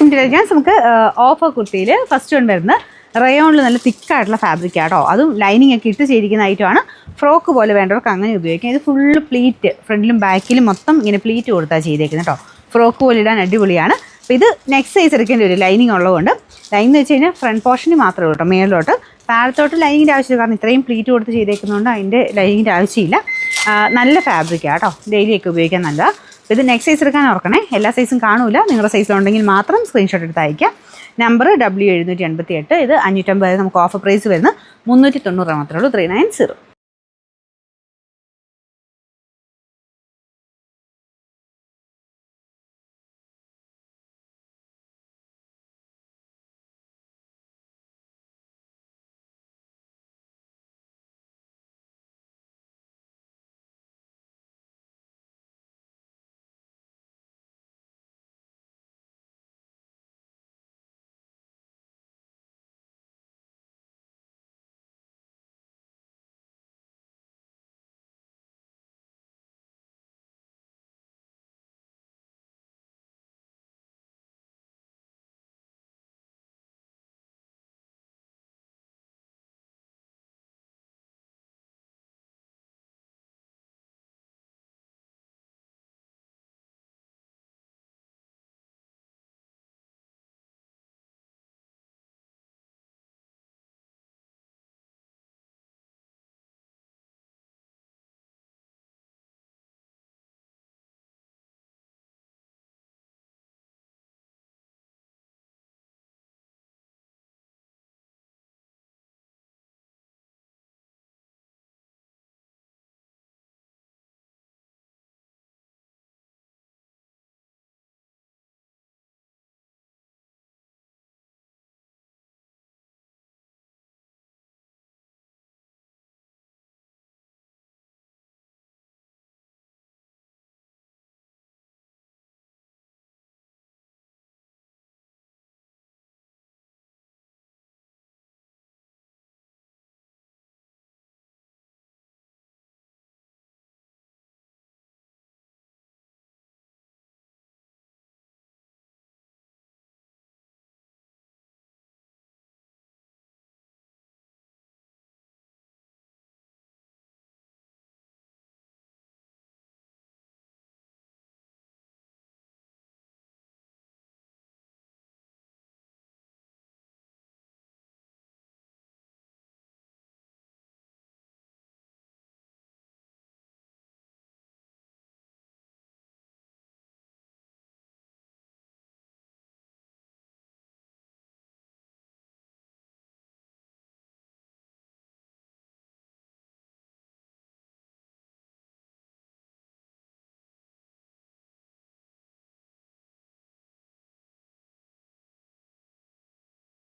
Intelligence നമുക്ക് offer കുർത്തിയിൽ first one വരുന്നത് റയോണിൽ നല്ല തിക്കായിട്ടുള്ള ഫാബ്രിക് ആട്ടോ. അതും ലൈനിങ് ഒക്കെ ഇട്ട് ചെയ്തിരിക്കുന്ന ഐറ്റമാണ്. ഫ്രോക്ക് പോലെ വേണ്ടവർക്ക് അങ്ങനെ ഉപയോഗിക്കാം. ഇത് ഫുള്ള് പ്ലീറ്റ് ഫ്രണ്ടിലും ബാക്കിലും മൊത്തം ഇങ്ങനെ പ്ലീറ്റ് കൊടുത്താൽ ചെയ്തേക്കുന്നത് കേട്ടോ. ഫ്രോക്ക് പോലെ ഇടാൻ അടിപൊളിയാണ്. അപ്പോൾ ഇത് നെക്സ്റ്റ് സൈസ് എടുക്കേണ്ടി വരും ലൈനിങ് ഉള്ളതുകൊണ്ട്. ലൈൻ എന്ന് വെച്ച് കഴിഞ്ഞാൽ ഫ്രണ്ട് പോർഷന് മാത്രമേ കേട്ടോ, മേളിലോട്ട് താഴത്തോട്ട് ലൈനിങ്ങിൻ്റെ ആവശ്യമില്ല. കാരണം ഇത്രയും പ്ലീറ്റ് കൊടുത്ത് ചെയ്തേക്കുന്നതുകൊണ്ട് അതിൻ്റെ ലൈനിങ്ങിൻ്റെ ആവശ്യമില്ല. നല്ല ഫാബ്രിക്കാണ് കേട്ടോ, ഡെയിലിയൊക്കെ ഉപയോഗിക്കാൻ നല്ലതാണ്. ഇത് നെക്സ്റ്റ് സൈസ് എടുക്കാൻ ഓർക്കണേ. എല്ലാ സൈസും കാണൂല. നിങ്ങളുടെ സൈസിലുണ്ടെങ്കിൽ മാത്രം സ്ക്രീൻഷോട്ട് എടുത്ത് അയക്കാം. Number W788. ഇത് 550. നമുക്ക് ഓഫർ പ്രൈസ് വരുന്നത് 390 മാത്രമേ ഉള്ളൂ. 390.